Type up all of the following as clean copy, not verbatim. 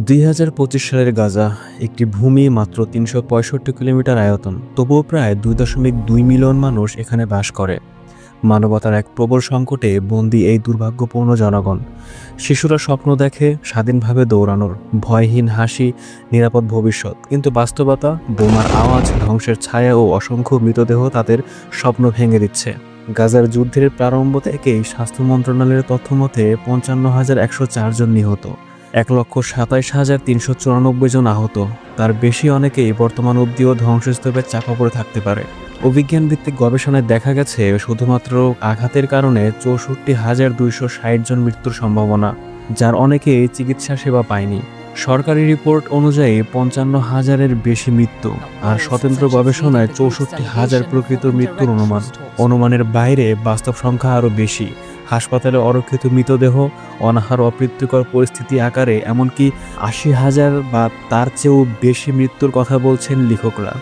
2025 সালের গাজা একটি ভূমি মাত্র 365 কিলোমিটার আয়তন, তবুও প্রায় 2.2 মিলিয়ন মানুষ এখানে বাস করে। মানবতার এক প্রবল সংকটে বন্দী এই দুর্ভাগ্যপূর্ণ জনগণ। শিশুরা স্বপ্ন দেখে স্বাধীনভাবে দৌড়ানোর, ভয়হীন হাসি, নিরাপদ ভবিষ্যৎ, কিন্তু বাস্তবতা, বোমার আওয়াজ, ধ্বংসের ছায়া ও অসংখ্য মৃতদেহ তাদের স্বপ্ন ভেঙে দিচ্ছে। গাজার যুদ্ধের প্রারম্ভ থেকেই স্বাস্থ্য মন্ত্রণালয়ের তথ্যমতে 55,104 জন নিহত, 1,27,394 জন আহত, তার বেশি অনেকেই বর্তমান অবধিও ধ্বংসস্তূপে চাপা পড়ে থাকতে পারে। অভিজ্ঞান ভিত্তিক গবেষণায় দেখা গেছে শুধুমাত্র আঘাতের কারণে 64,260 জন মৃত্যুর সম্ভাবনা, যার অনেকেই চিকিৎসা সেবা পায়নি। সরকারি রিপোর্ট অনুযায়ী 55,000-এর বেশি মৃত্যু, আর স্বতন্ত্র গবেষণায় 64,000 প্রকৃত মৃত্যুর অনুমানের বাইরে বাস্তব সংখ্যা আরও বেশি। হাসপাতালে অরক্ষিত মৃতদেহ, অনাহার, অপ্রীতিকর পরিস্থিতি আকারে এমনকি 80,000 বা তার চেয়েও বেশি মৃত্যুর কথা বলছেন লেখকরা।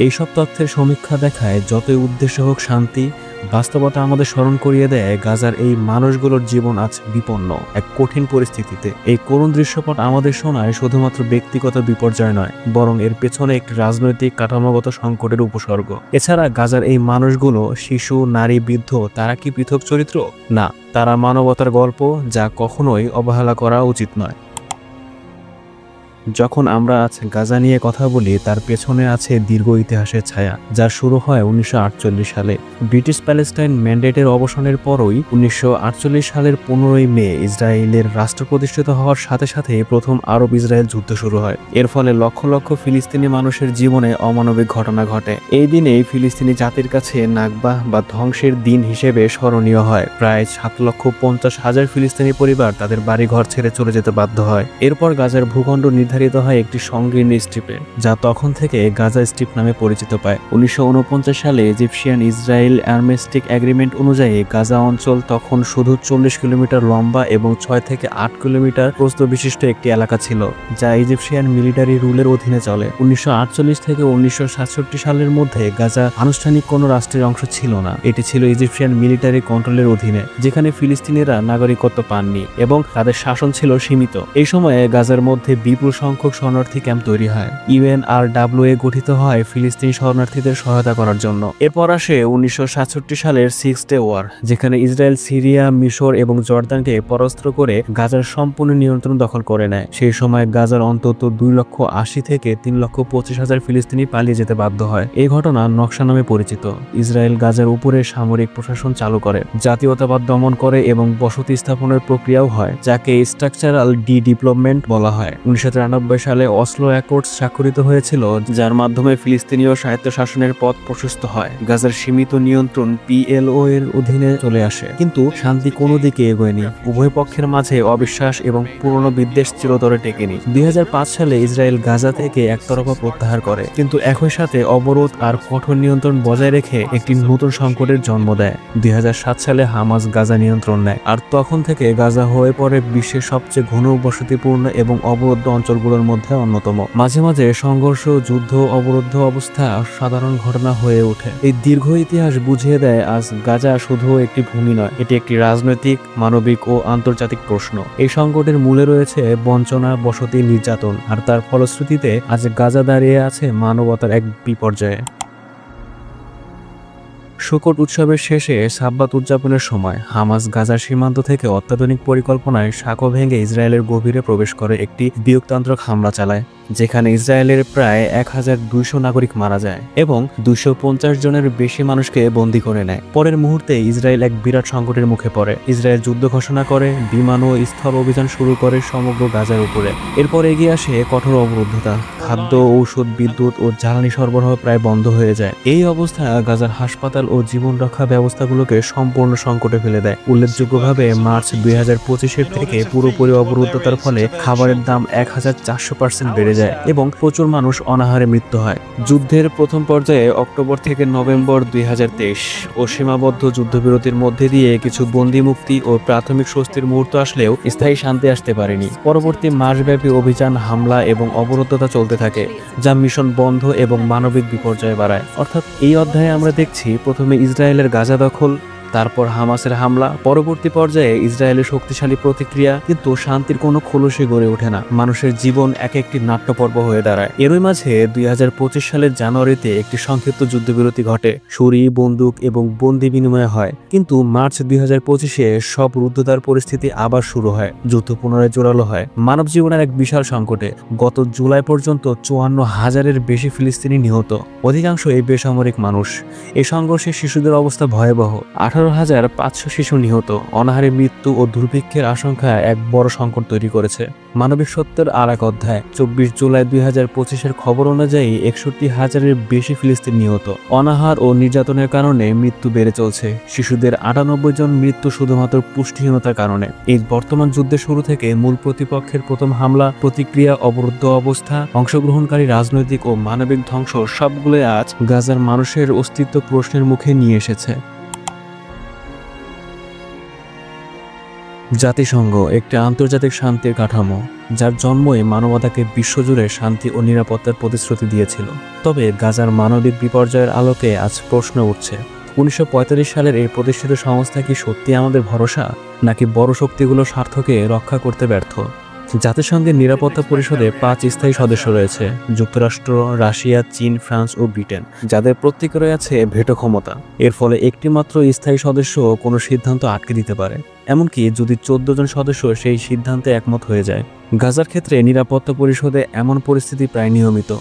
এইসব তথ্যের সমীক্ষা দেখায় যতই উদ্দেশ্য হোক শান্তি, বাস্তবতা আমাদের স্মরণ করিয়ে দেয় গাজার এই মানুষগুলোর জীবন আজ বিপন্ন এক কঠিন পরিস্থিতিতে। এই করুণ দৃশ্যপট আমাদের শোনায় শুধুমাত্র ব্যক্তিগত বিপর্যয় নয়, বরং এর পেছনে একটি রাজনৈতিক কাঠামোগত সংকটের উপসর্গ। এছাড়া গাজার এই মানুষগুলো, শিশু, নারী, বৃদ্ধ, তারা কি পৃথক চরিত্র? না, তারা মানবতার গল্প, যা কখনোই অবহেলা করা উচিত নয়। যখন আমরা আজ গাজা নিয়ে কথা বলি, তার পেছনে আছে দীর্ঘ ইতিহাসের ছায়া, যা শুরু হয় 1948 সালে। ব্রিটিশ প্যালেস্টাইন ম্যান্ডেটের অবসানের পরই 1948 সালের 15ই মে ইসরায়েলের রাষ্ট্র প্রতিষ্ঠিত হওয়ার সাথে সাথে প্রথম আরব ইসরায়েল যুদ্ধ শুরু হয়। এর ফলে লক্ষ লক্ষ ফিলিস্তিনি মানুষের জীবনে অমানবিক ঘটনা ঘটে। এই দিনেই ফিলিস্তিনি জাতির কাছে নাকবা বা ধ্বংসের দিন হিসেবে স্মরণীয় হয়। প্রায় 7,50,000 ফিলিস্তিনি পরিবার তাদের বাড়িঘর ছেড়ে চলে যেতে বাধ্য হয়। এরপর গাজার ভূখণ্ড নির্ধারিত হয় একটি সংকীর্ণ স্ট্রিপে, যা তখন থেকে গাজা স্ট্রিপ নামে পরিচিত পায়। 1949 সালে ইজিপশিয়ান ইসরায়েল আর্মিস্টিক এগ্রিমেন্ট অনুযায়ী গাজা অঞ্চল তখন শুধু 40 কিলোমিটার লম্বা এবং 6 থেকে 8 কিলোমিটার প্রস্থ বিশিষ্ট একটি এলাকা ছিল, যা ইজিপশিয়ান মিলিটারি রুলের অধীনে চলে। 1948 থেকে 1967 সালের মধ্যে গাজা আনুষ্ঠানিক কোনো রাষ্ট্রের অংশ ছিল না। এটি ছিল ইজিপশিয়ান মিলিটারি কন্ট্রোলের অধীনে, যেখানে ফিলিস্তিনিরা নাগরিকত্ব পাননি এবং তাদের শাসন ছিল সীমিত। এই সময়ে গাজার মধ্যে বিপুল সংখ্যক শরণার্থী ক্যাম্প তৈরি হয়। UNRWA গঠিত হয় ফিলিস্তিনি শরণার্থীদের সহায়তা করার জন্য। এরপর আসে 1967 সালের 6 ডে ওয়ার, যেখানে ইসরায়েল সিরিয়া, মিশর এবং জর্দানকে পরাস্ত করে গাজার সম্পূর্ণ নিয়ন্ত্রণ দখল করে নেয়। সেই সময় গাজার অন্তত 2,80,000 থেকে 3,25,000 ফিলিস্তিনি পালিয়ে যেতে বাধ্য হয়। এই ঘটনা নকশা নামে পরিচিত। ইসরায়েল গাজার উপরে সামরিক প্রশাসন চালু করে, জাতীয়তাবাদ দমন করে এবং বসতি স্থাপনের প্রক্রিয়াও হয়, যাকে স্ট্রাকচারাল ডেভেলপমেন্ট বলা হয়। 1993 সালে অসলো অ্যাকর্ডস স্বাক্ষরিত হয়েছিল, যার মাধ্যমে ফিলিস্তিনীয় স্বায়ত্তশাসনের পথ প্রশস্ত হয়। গাজার সীমিত নিয়ন্ত্রণ PLO এর অধীনে চলে আসে, কিন্তু শান্তি কোনো দিকে এগোয়নি। উভয় পক্ষের মাঝে অবিশ্বাস এবং পুরনো বিদ্বেষ চিরতরে টেকেনি। 2005 সালে ইসরায়েল গাজা থেকে একতরফা প্রত্যাহার করে, কিন্তু একই সাথে অবরোধ আর কঠোর নিয়ন্ত্রণ বজায় রেখে একটি নতুন সংকটের জন্ম দেয়। 2007 সালে হামাস গাজা নিয়ন্ত্রণ নেয়, আর তখন থেকে গাজা হয়ে পড়ে বিশ্বের সবচেয়ে ঘন বসতিপূর্ণ এবং অবরুদ্ধ অঞ্চলগুলোর মধ্যে অন্যতম। মাঝে মাঝে সংঘর্ষ, যুদ্ধ, অবরুদ্ধ অবস্থা সাধারণ ঘটনা হয়ে ওঠে। এই দীর্ঘ ইতিহাস বুঝিয়ে দেয় আজ গাজা শুধু একটি ভূমি নয়, এটি একটি রাজনৈতিক, মানবিক ও আন্তর্জাতিক প্রশ্ন। এই সংকটের মূলে রয়েছে বঞ্চনা, বসতি, নির্যাতন, আর তার ফলশ্রুতিতে আজ গাজা দাঁড়িয়ে আছে মানবতার এক বিপর্যয়ে। শুকর উৎসবের শেষে সাব্বাত উদযাপনের সময় হামাস গাজার সীমান্ত থেকে অত্যাধুনিক পরিকল্পনায় সাঁকো ভেঙে ইসরায়েলের গভীরে প্রবেশ করে একটি বিয়োগতান্ত্রিক হামলা চালায়, যেখানে ইসরায়েলের প্রায় 1,200 নাগরিক মারা যায় এবং 250 জনের বেশি মানুষকে বন্দী করে নেয়। পরের মুহূর্তে ইসরায়েল এক বিরাট সংকটের মুখে পড়ে। ইসরায়েল যুদ্ধ ঘোষণা করে, বিমান ও স্থল অভিযান শুরু করে সমগ্র গাজার উপরে। এরপর এগিয়ে আসে কঠোর অবরুদ্ধতা, খাদ্য, ঔষধ, বিদ্যুৎ ও জ্বালানি সরবরাহ প্রায় বন্ধ হয়ে যায়। এই অবস্থা গাজার হাসপাতাল ও জীবন রক্ষা ব্যবস্থাগুলোকে সম্পূর্ণ সংকটে ফেলে দেয়। উল্লেখযোগ্যভাবে মার্চ 2025 থেকে পুরোপুরি অবরুদ্ধতার ফলে খাবারের দাম 1400% বেড়ে যায় এবং প্রচুর মানুষ অনাহারে মৃত্যু হয়। যুদ্ধের প্রথম পর্যায়ে অক্টোবর থেকে নভেম্বর 2023 ও সীমাবদ্ধ যুদ্ধবিরতির মধ্যে দিয়ে কিছু বন্দী মুক্তি ও প্রাথমিক স্বস্তির মুহূর্ত আসলেও স্থায়ী শান্তি আসতে পারেনি। পরবর্তী মাসব্যাপী অভিযান, হামলা এবং অবরুদ্ধতা চলতে থাকে, যা মিশন বন্ধ এবং মানবিক বিপর্যয় বাড়ায়। অর্থাৎ এই অধ্যায়ে আমরা দেখছি প্রথমে ইসরায়েলের গাজা দখল, তারপর হামাসের হামলা, পরবর্তী পর্যায়ে ইসরায়েলের শক্তিশালী প্রতিক্রিয়া, কিন্তু শান্তির কোনো খোলসই গড়ে ওঠে না। মানুষের জীবন এক একটি নাট্যপর্ব হয়ে দাঁড়ায়। এরই মাঝে 2025 সালের জানুয়ারিতে একটি সংক্ষিপ্ত যুদ্ধবিরতি ঘটে। ছুরি, বন্দুক এবং বন্দি বিনিময় হয়, কিন্তু মার্চ 2025-এ সব রুদ্ধতার পরিস্থিতি আবার শুরু হয়। যুদ্ধ পুনরায় জোরালো হয়, মানব জীবনের এক বিশাল সংকটে। গত জুলাই পর্যন্ত 54,000-এর বেশি ফিলিস্তিনি নিহত, অধিকাংশই বেসামরিক মানুষ। এই সংঘর্ষে শিশুদের অবস্থা ভয়াবহ, 18,500 শিশু নিহত। অনাহারে মৃত্যু ও দুর্ভিক্ষের আশঙ্কা এক বড় সংকট তৈরি করেছে। মানবিক সত্যের আর এক অধ্যায়। 24 জুলাই 2025-এর খবর অনুযায়ী 61,000-এর বেশি ফিলিস্তিনি নিহত। অনাহার ও নির্যাতনের কারণে মৃত্যু বেড়ে চলছে। শিশুদের 98 জন মৃত্যু শুধুমাত্র পুষ্টিহীনতার কারণে। এই বর্তমান যুদ্ধের শুরু থেকে মূল প্রতিপক্ষের প্রথম হামলা, প্রতিক্রিয়া, অবরুদ্ধ অবস্থা, অংশগ্রহণকারী রাজনৈতিক ও মানবিক ধ্বংস সবগুলোই আজ গাজার মানুষের অস্তিত্ব প্রশ্নের মুখে নিয়ে এসেছে। জাতিসংঘ একটি আন্তর্জাতিক শান্তির কাঠামো, যার জন্মই মানবতাকে বিশ্বজুড়ে শান্তি ও নিরাপত্তার প্রতিশ্রুতি দিয়েছিল। তবে গাজার মানবিক বিপর্যয়ের আলোকে আজ প্রশ্ন উঠছে, 1945 সালের এই প্রতিষ্ঠিত সংস্থা কি সত্যি আমাদের ভরসা, নাকি বড় শক্তিগুলোর স্বার্থকে রক্ষা করতে ব্যর্থ? জাতিসংঘের নিরাপত্তা পরিষদে 5 স্থায়ী সদস্য রয়েছে: যুক্তরাষ্ট্র, রাশিয়া, চীন, ফ্রান্স ও ব্রিটেন, যাদের প্রত্যেকেরই আছে ভেটো ক্ষমতা। এর ফলে একটি মাত্র স্থায়ী সদস্য কোনো সিদ্ধান্ত আটকে দিতে পারে, এমনকি যদি 14 জন সদস্য সেই সিদ্ধান্তে একমত হয়ে যায়। গাজার ক্ষেত্রে নিরাপত্তা পরিষদে এমন পরিস্থিতি প্রায় নিয়মিত।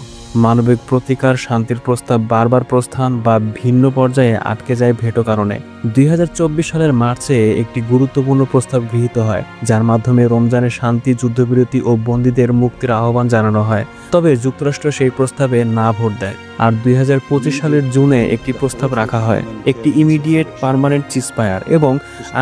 মানবিক প্রতিকার, শান্তির প্রস্তাব বারবার প্রস্থান বা ভিন্ন পর্যায়ে আটকে যায় ভেটো কারণে। 2024 সালের মার্চে একটি গুরুত্বপূর্ণ প্রস্তাব গৃহীত হয়, যার মাধ্যমে রমজানের শান্তি, যুদ্ধবিরতি ও বন্দীদের মুক্তির আহ্বান জানানো হয়। তবে যুক্তরাষ্ট্র সেই প্রস্তাবে না ভোট দেয়। আর 2025 সালের জুনে একটি প্রস্তাব রাখা হয়, একটি ইমিডিয়েট পার্মানেন্ট সিজফায়ার এবং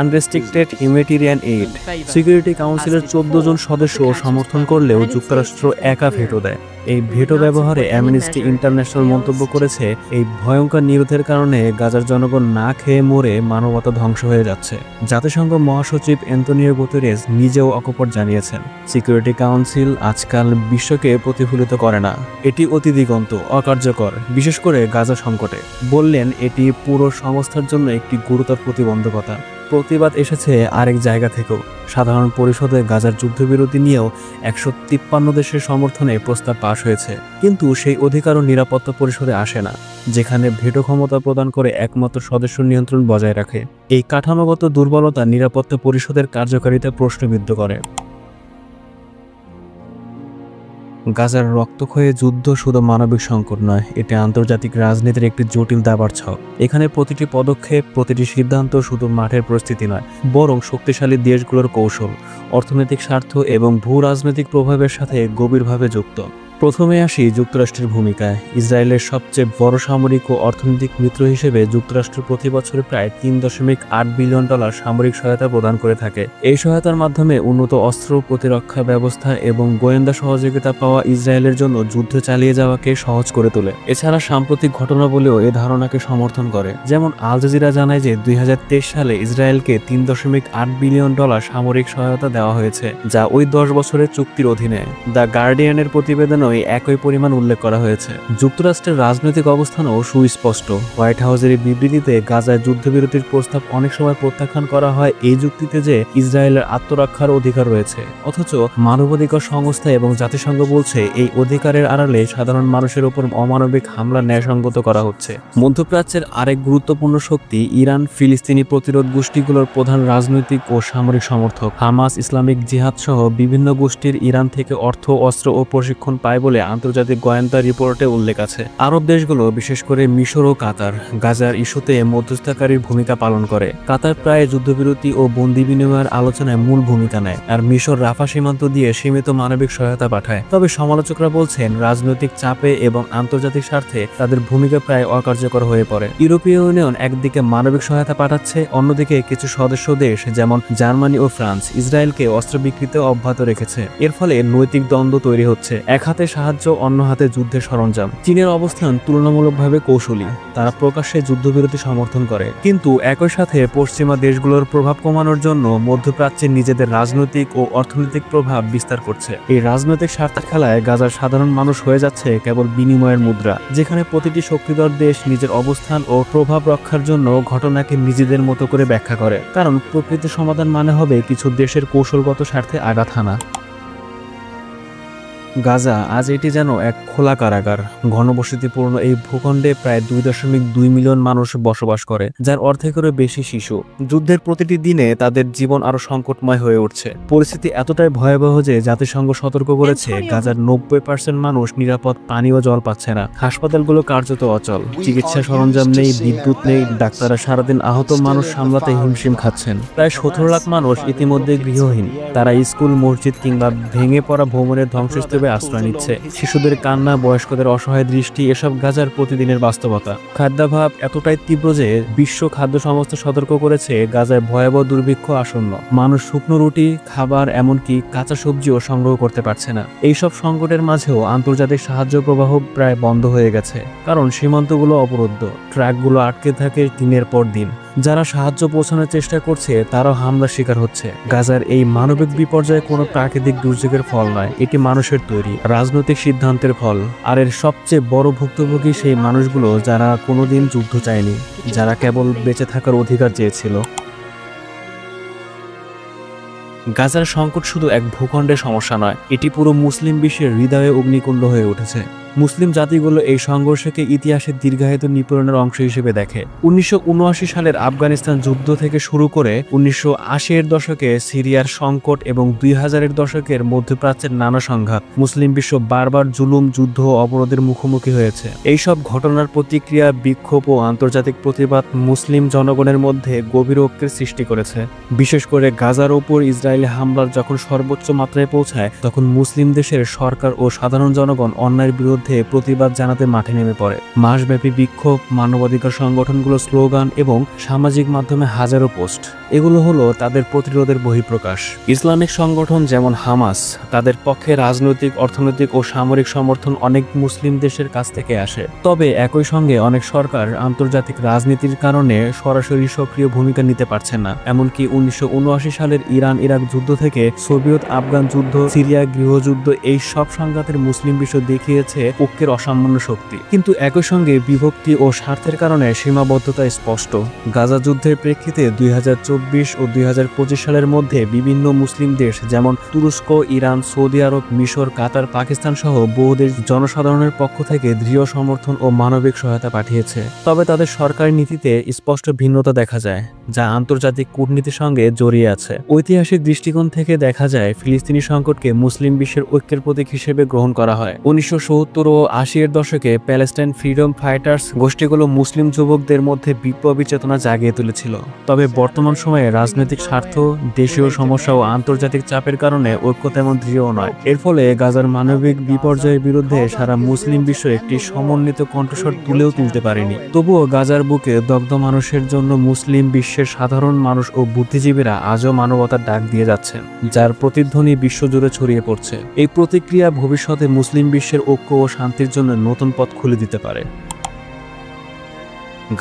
আনরেস্ট্রিক্টেড হিউম্যানিটেরিয়ান এইড। সিকিউরিটি কাউন্সিলের 14 জন সদস্য সমর্থন করলেও যুক্তরাষ্ট্র একা ভেটো দেয়। এই ভেটো ব্যবহারে অ্যামনেস্টি ইন্টারন্যাশনাল মন্তব্য করেছে, এই ভয়ঙ্কর নিরোধের কারণে গাজার জনগণ না খেয়ে মরে মানবতা ধ্বংস হয়ে যাচ্ছে। জাতিসংঘ মহাসচিব অ্যান্তোনিও গুতেরেস নিজেও অকপট জানিয়েছেন, সিকিউরিটি কাউন্সিল আজকাল বিশ্বকে প্রতিফলিত করে না, এটি অতিদিগন্ত, অকার্যকর, বিশেষ করে গাজা সংকটে। বললেন, এটি পুরো সংস্থার জন্য একটি গুরুতর প্রতিবন্ধকতা। প্রতিবাদ এসেছে আরেক জায়গা থেকেও। সাধারণ পরিষদে গাজার যুদ্ধবিরতি নিয়েও 153 দেশের সমর্থনে প্রস্তাব পাশ হয়েছে, কিন্তু সেই অধিকারও নিরাপত্তা পরিষদে আসে না, যেখানে ভেটো ক্ষমতা প্রদান করে একমাত্র সদস্য নিয়ন্ত্রণ বজায় রাখে। এই কাঠামোগত দুর্বলতা নিরাপত্তা পরিষদের কার্যকারিতা প্রশ্নবিদ্ধ করে। গাজার রক্তক্ষয়ী যুদ্ধ শুধু মানবিক সংকট নয়, এটি আন্তর্জাতিক রাজনীতির একটি জটিল দাবার ছক। এখানে প্রতিটি পদক্ষেপ, প্রতিটি সিদ্ধান্ত শুধু মাঠের পরিস্থিতি নয়, বরং শক্তিশালী দেশগুলোর কৌশল, অর্থনৈতিক স্বার্থ এবং ভূ রাজনৈতিক প্রভাবের সাথে গভীরভাবে যুক্ত। প্রথমে আসি যুক্তরাষ্ট্রের ভূমিকায়। ইসরায়েলের সবচেয়ে বড় সামরিক ও অর্থনৈতিক মিত্র হিসেবে যুক্তরাষ্ট্র প্রতি বছরে প্রায় $3.8 বিলিয়ন সামরিক সহায়তা প্রদান করে থাকে। এই সহায়তার মাধ্যমে উন্নত অস্ত্র, প্রতিরক্ষা ব্যবস্থা এবং গোয়েন্দা সহযোগিতা পাওয়া ইসরায়েলের জন্য যুদ্ধ চালিয়ে যাওয়াকে সহজ করে তোলে। এছাড়া সাম্প্রতিক ঘটনাবলীও এ ধারণাকে সমর্থন করে। যেমন আল জাজিরা জানায় যে 2023 সালে ইসরায়েলকে $3.8 বিলিয়ন সামরিক সহায়তা দেওয়া হয়েছে, যা ওই 10 বছরের চুক্তির অধীনে। দ্য গার্ডিয়ানের প্রতিবেদন একই পরিমাণ উল্লেখ করা হয়েছে। যুক্তরাষ্ট্রের রাজনৈতিক অবস্থানও সুস্পষ্ট। হোয়াইট হাউসের এই বিবৃতিতে গাজায় যুদ্ধবিরতির প্রস্তাব অনেক সময় প্রত্যাখ্যান করা হয় এই যুক্তিতে যে ইসরায়েলের আত্মরক্ষার অধিকার রয়েছে, অথচ মানবাধিকার সংস্থা এবং জাতিসংঘ বলছে এই অধিকারের আড়ালে সাধারণ মানুষের উপর অমানবিক হামলা ন্যায়সঙ্গত করা হচ্ছে। মধ্যপ্রাচ্যের আরেক গুরুত্বপূর্ণ শক্তি ইরান, ফিলিস্তিনি প্রতিরোধ গোষ্ঠীগুলোর প্রধান রাজনৈতিক ও সামরিক সমর্থক। হামাস, ইসলামিক জিহাদ সহ বিভিন্ন গোষ্ঠীর ইরান থেকে অর্থ, অস্ত্র ও প্রশিক্ষণ পায় বলে আন্তর্জাতিক গোয়েন্দা রিপোর্টে উল্লেখ আছে। আরব দেশগুলো, বিশেষ করে মিশর ও কাতার, গাজার ইস্যুতে মধ্যস্থতাকারীর ভূমিকা পালন করে। কাতার প্রায় যুদ্ধবিরতি ও বন্দি বিনিময়ের আলোচনায় মূল ভূমিকা নেয়, আর মিশর রাফা সীমান্ত দিয়ে সীমিত মানবিক সহায়তা পাঠায়। তবে সমালোচকরা বলছেন, রাজনৈতিক চাপে এবং আন্তর্জাতিক স্বার্থে তাদের ভূমিকা প্রায় অকার্যকর হয়ে পড়ে। ইউরোপীয় ইউনিয়ন একদিকে মানবিক সহায়তা পাঠাচ্ছে, অন্যদিকে কিছু সদস্য দেশ যেমন জার্মানি ও ফ্রান্স ইসরায়েলকে অস্ত্র বিক্রিতে অব্যাহত রেখেছে। এর ফলে নৈতিক দ্বন্দ্ব তৈরি হচ্ছে। এক হাতে সাহায্য, অন্য হাতে যুদ্ধের সরঞ্জাম। চীনের অবস্থান তুলনামূলকভাবে কৌশলী, তারা প্রকাশ্যে যুদ্ধবিরতি সমর্থন করে, কিন্তু একই সাথে পশ্চিমা দেশগুলোর প্রভাব কমানোর জন্য মধ্যপ্রাচ্যে নিজেদের রাজনৈতিক ও অর্থনৈতিক প্রভাব বিস্তার করছে। এই রাজনৈতিক স্বার্থের খেলায় গাজার সাধারণ মানুষ হয়ে যাচ্ছে কেবল বিনিময়ের মুদ্রা, যেখানে প্রতিটি শক্তিধর দেশ নিজের অবস্থান ও প্রভাব রক্ষার জন্য ঘটনাকে নিজেদের মতো করে ব্যাখ্যা করে। কারণ প্রকৃতির সমাধান মানে হবে কিছু দেশের কৌশলগত স্বার্থে আঘাত হানা। গাজা আজ এটি যেন এক খোলা কারাগার। ঘনবসতিপূর্ণ এই ভূখণ্ডে প্রায় 2.2 মিলিয়ন মানুষ বসবাস করে, যার অর্ধেকেরও বেশি শিশু। যুদ্ধের প্রতিটি দিনে তাদের জীবন আরো সংকটময় হয়ে উঠছে। পরিস্থিতি এতটাই ভয়াবহ যে জাতিসংঘ সতর্ক করেছে গাজার 90% মানুষ নিরাপদ পানি ও জল পাচ্ছে না। হাসপাতালগুলো কার্যত অচল, চিকিৎসা সরঞ্জাম নেই, বিদ্যুৎ নেই, ডাক্তাররা সারাদিন আহত মানুষ সামলাতে হিমশিম খাচ্ছেন। প্রায় 17 লাখ মানুষ ইতিমধ্যে গৃহহীন। তারা স্কুল, মসজিদ কিংবা ভেঙে পড়া ভবনের ধ্বংসস্তূপে আশ্রয় নিচ্ছে। শিশুদের কান্না, বয়স্কদের অসহায় দৃষ্টি, এসব গাজার প্রতিদিনের বাস্তবতা। খাদ্যাভাব এতটাই তীব্র যে বিশ্ব খাদ্য সংস্থা সতর্ক করেছে গাজায় ভয়াবহ দুর্ভিক্ষ আসন্ন। মানুষ শুকনো রুটি, খাবার, এমনকি কাঁচা সবজিও সংগ্রহ করতে পারছে না। এইসব সংকটের মাঝেও আন্তর্জাতিক সাহায্য প্রবাহ প্রায় বন্ধ হয়ে গেছে, কারণ সীমান্তগুলো অবরুদ্ধ, ট্রাকগুলো আটকে থাকে দিনের পর দিন। যারা সাহায্য পৌঁছানোর চেষ্টা করছে তারাও হামলার শিকার হচ্ছে। গাজার এই মানবিক বিপর্যয় কোনো প্রাকৃতিক দুর্যোগের ফল নয়, এটি মানুষের তৈরি রাজনৈতিক সিদ্ধান্তের ফল। আর এর সবচেয়ে বড় ভুক্তভোগী সেই মানুষগুলো যারা কোনোদিন যুদ্ধ চায়নি, যারা কেবল বেঁচে থাকার অধিকার চেয়েছিল। গাজার সংকট শুধু এক ভূখণ্ডের সমস্যা নয়, এটি পুরো মুসলিম বিশ্বের হৃদয়ে অগ্নিকুণ্ড হয়ে উঠেছে। মুসলিম জাতিগুলো এই সংঘর্ষকে ইতিহাসের দীর্ঘায়িত নিপীড়নের অংশ হিসেবে দেখে। 1979 সালের আফগানিস্তান যুদ্ধ থেকে শুরু করে 1980-এর দশকে সিরিয়ার সংকট এবং 2000-এর দশকের মধ্যপ্রাচ্যের নানা সংঘাত, মুসলিম বিশ্ব বারবার জুলুম, যুদ্ধ ও অবরোধের মুখোমুখি হয়েছে। এইসব ঘটনার প্রতিক্রিয়া, বিক্ষোভ ও আন্তর্জাতিক প্রতিবাদ মুসলিম জনগণের মধ্যে গভীর ঐক্যের সৃষ্টি করেছে। বিশেষ করে গাজার ওপর ইসরায়েলি হামলার যখন সর্বোচ্চ মাত্রায় পৌঁছায়, তখন মুসলিম দেশের সরকার ও সাধারণ জনগণ অন্যায়ের বিরুদ্ধে প্রতিবাদ জানাতে মাঠে নেমে পড়ে। মাসব্যাপী বিক্ষোভ, মানবাধিকার সংগঠনগুলো স্লোগান এবং সামাজিক মাধ্যমে হাজারো পোস্ট, এগুলো হলো তাদের প্রতিরোধের বহিঃপ্রকাশ। ইসলামিক সংগঠন যেমন হামাস, তাদের পক্ষে রাজনৈতিক, অর্থনৈতিক ও সামরিক সমর্থন অনেক মুসলিম দেশের কাছ থেকে আসে। তবে একই সঙ্গে অনেক সরকার আন্তর্জাতিক রাজনীতির কারণে সরাসরি সক্রিয় ভূমিকা নিতে পারছে না। এমনকি 1979 সালের ইরান-ইরাক যুদ্ধ থেকে সোভিয়েত আফগান যুদ্ধ, সিরিয়া গৃহযুদ্ধ, এই সব সংঘাতের মুসলিম বিশ্ব দেখিয়েছে ঐক্যের অসামান্য শক্তি। কিন্তু একই সঙ্গে বিভক্তি ও স্বার্থের কারণে সীমাবদ্ধতা স্পষ্ট। গাজা যুদ্ধের প্রেক্ষিতে 2024 ও 2025 সালের মধ্যে বিভিন্ন মুসলিম দেশ যেমন তুরস্ক, ইরান, সৌদি আরব, মিশর, কাতার, পাকিস্তান সহ বহু দেশ জনসাধারণের পক্ষ থেকে দৃঢ় সমর্থন ও মানবিক সহায়তা পাঠিয়েছে। তবে তাদের সরকারি নীতিতে স্পষ্ট ভিন্নতা দেখা যায়, যা আন্তর্জাতিক কূটনীতির সঙ্গে জড়িয়ে আছে। ঐতিহাসিক দৃষ্টিকোণ থেকে দেখা যায় ফিলিস্তিনি সংকটকে মুসলিম বিশ্বের ঐক্যের প্রতীক হিসেবে গ্রহণ করা হয়। 1970 ও 80-এর দশকে প্যালেস্টাইন ফ্রিডম ফাইটার্স গোষ্ঠীগুলো মুসলিম যুবকদের মধ্যে বিপ্লবী চেতনা জাগিয়ে তুলেছিল। তবে বর্তমান সময়ে রাজনৈতিক স্বার্থ, দেশীয় সমস্যা ও আন্তর্জাতিক চাপের কারণে ঐক্য তেমন দৃঢ় নয়। এর ফলে গাজার মানবিক বিপর্যয়ের বিরুদ্ধে সারা মুসলিম বিশ্ব একটি সমন্বিত কণ্ঠস্বর তুলতে পারেনি। তবুও গাজার বুকে দগ্ধ মানুষের জন্য মুসলিম বিশ্বের সাধারণ মানুষ ও বুদ্ধিজীবীরা আজও মানবতার ডাক দিয়ে যাচ্ছেন, যার প্রতিধ্বনি বিশ্বজুড়ে ছড়িয়ে পড়ছে। এই প্রতিক্রিয়া ভবিষ্যতে মুসলিম বিশ্বের ঐক্য ও শান্তির জন্য নতুন পথ খুলে দিতে পারে।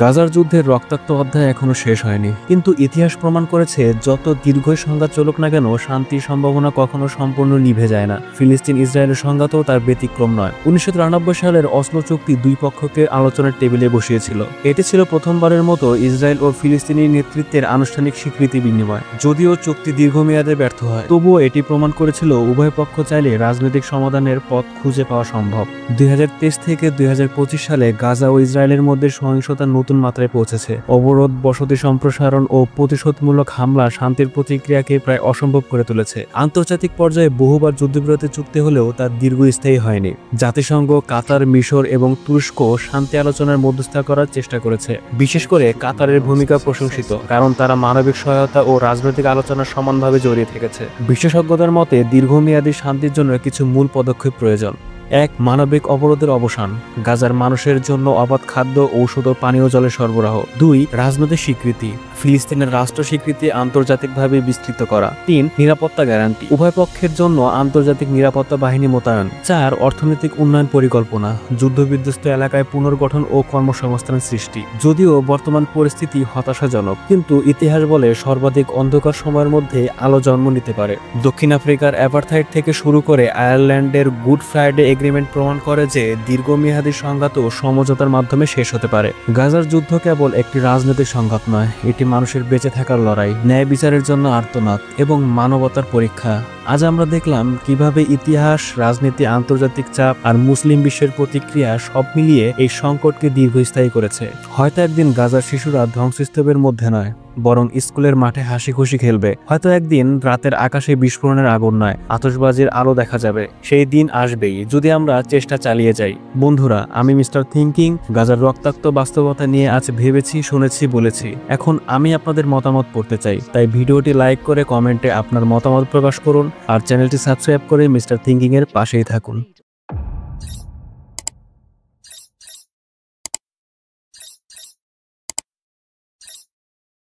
গাজার যুদ্ধের রক্তাক্ত অধ্যায় এখনো শেষ হয়নি, কিন্তু ইতিহাস প্রমাণ করেছে যত দীর্ঘই সংঘাত চলুক না কেন, শান্তির সম্ভাবনা কখনো সম্পূর্ণ নিভে যায় না। ফিলিস্তিন ইসরায়েলের সংঘাতও তার ব্যতিক্রম নয়। 1993 সালের অসলো চুক্তি দুই পক্ষকে আলোচনার টেবিলে বসিয়েছিল। এটি ছিল প্রথমবারের মতো ইসরায়েল ও ফিলিস্তিনি নেতৃত্বের আনুষ্ঠানিক স্বীকৃতি বিনিময়। যদিও চুক্তি দীর্ঘমেয়াদে ব্যর্থ হয়, তবুও এটি প্রমাণ করেছিল উভয় পক্ষ চাইলে রাজনৈতিক সমাধানের পথ খুঁজে পাওয়া সম্ভব। 2023 থেকে 2025 সালে গাজা ও ইসরায়েলের মধ্যে সহিংসতা নতুন মাত্রায় পৌঁছেছে। অবরোধ, বসতি সম্প্রসারণ ও প্রতিশোধমূলক হামলা শান্তির প্রতিক্রিয়াকে প্রায় অসম্ভব করে তুলেছে। আন্তর্জাতিক পর্যায়ে বহুবার যুদ্ধবিরতি চুক্তি হলেও তা দীর্ঘস্থায়ী হয়নি। জাতিসংঘ, কাতার, মিশর এবং তুরস্ক শান্তি আলোচনার মধ্যস্থতা করার চেষ্টা করেছে। বিশেষ করে কাতারের ভূমিকা প্রশংসিত, কারণ তারা মানবিক সহায়তা ও রাজনৈতিক আলোচনার সমানভাবে জড়িয়ে থেকেছে। বিশেষজ্ঞদের মতে দীর্ঘমেয়াদী শান্তির জন্য কিছু মূল পদক্ষেপ প্রয়োজন। এক, মানবিক অবরোধের অবসান, গাজার মানুষের জন্য অবাধ খাদ্য, ঔষধ ও পানীয় জলের সরবরাহ। 2, রাজনৈতিক স্বীকৃতি, ফিলিস্তিনের রাষ্ট্র স্বীকৃতি আন্তর্জাতিকভাবে বিস্তৃত করা। 3, নিরাপত্তা গ্যারান্টি, উভয় পক্ষের জন্য আন্তর্জাতিক নিরাপত্তা বাহিনী মোতায়েন। 4, অর্থনৈতিক উন্নয়ন পরিকল্পনা, যুদ্ধবিধ্বস্ত এলাকায় পুনর্গঠন ও কর্মসংস্থান সৃষ্টি। যদিও বর্তমান পরিস্থিতি হতাশাজনক, কিন্তু ইতিহাস বলে সর্বাধিক অন্ধকার সময়ের মধ্যে আলো জন্ম নিতে পারে। দক্ষিণ আফ্রিকার অ্যাপারথাইড থেকে শুরু করে আয়ারল্যান্ডের গুড ফ্রাইডে এগ্রিমেন্ট প্রমাণ করে যে দীর্ঘমেয়াদী সংঘাত ও সমঝোতার মাধ্যমে শেষ হতে পারে। গাজার যুদ্ধ কেবল একটি রাজনৈতিক সংঘাত নয়, এটি মানুষের বেঁচে থাকার লড়াই, ন্যায় বিচারের জন্য আর্তনাদ এবং মানবতার পরীক্ষা। আজ আমরা দেখলাম কিভাবে ইতিহাস, রাজনীতি, আন্তর্জাতিক চাপ আর মুসলিম বিশ্বের প্রতিক্রিয়া সব মিলিয়ে এই সংকটকে দীর্ঘস্থায়ী করেছে। হয়তো একদিন গাজার শিশুরা ধ্বংসস্তূপের মধ্যে নয়, বরং স্কুলের মাঠে হাসি খুশি খেলবে। হয়তো একদিন রাতের আকাশে বিস্ফোরণের আগুন নয়, আতশবাজির আলো দেখা যাবে। সেই দিন আসবেই যদি আমরা চেষ্টা চালিয়ে যাই। বন্ধুরা, আমি মিস্টার থিংকিং গাজার রক্তাক্ত বাস্তবতা নিয়ে আজ ভেবেছি, শুনেছি, বলেছি। এখন আমি আপনাদের মতামত পড়তে চাই, তাই ভিডিওটি লাইক করে কমেন্টে আপনার মতামত প্রকাশ করুন আর চ্যানেলটি সাবস্ক্রাইব করে মিস্টার থিংকিং এর পাশেই থাকুন।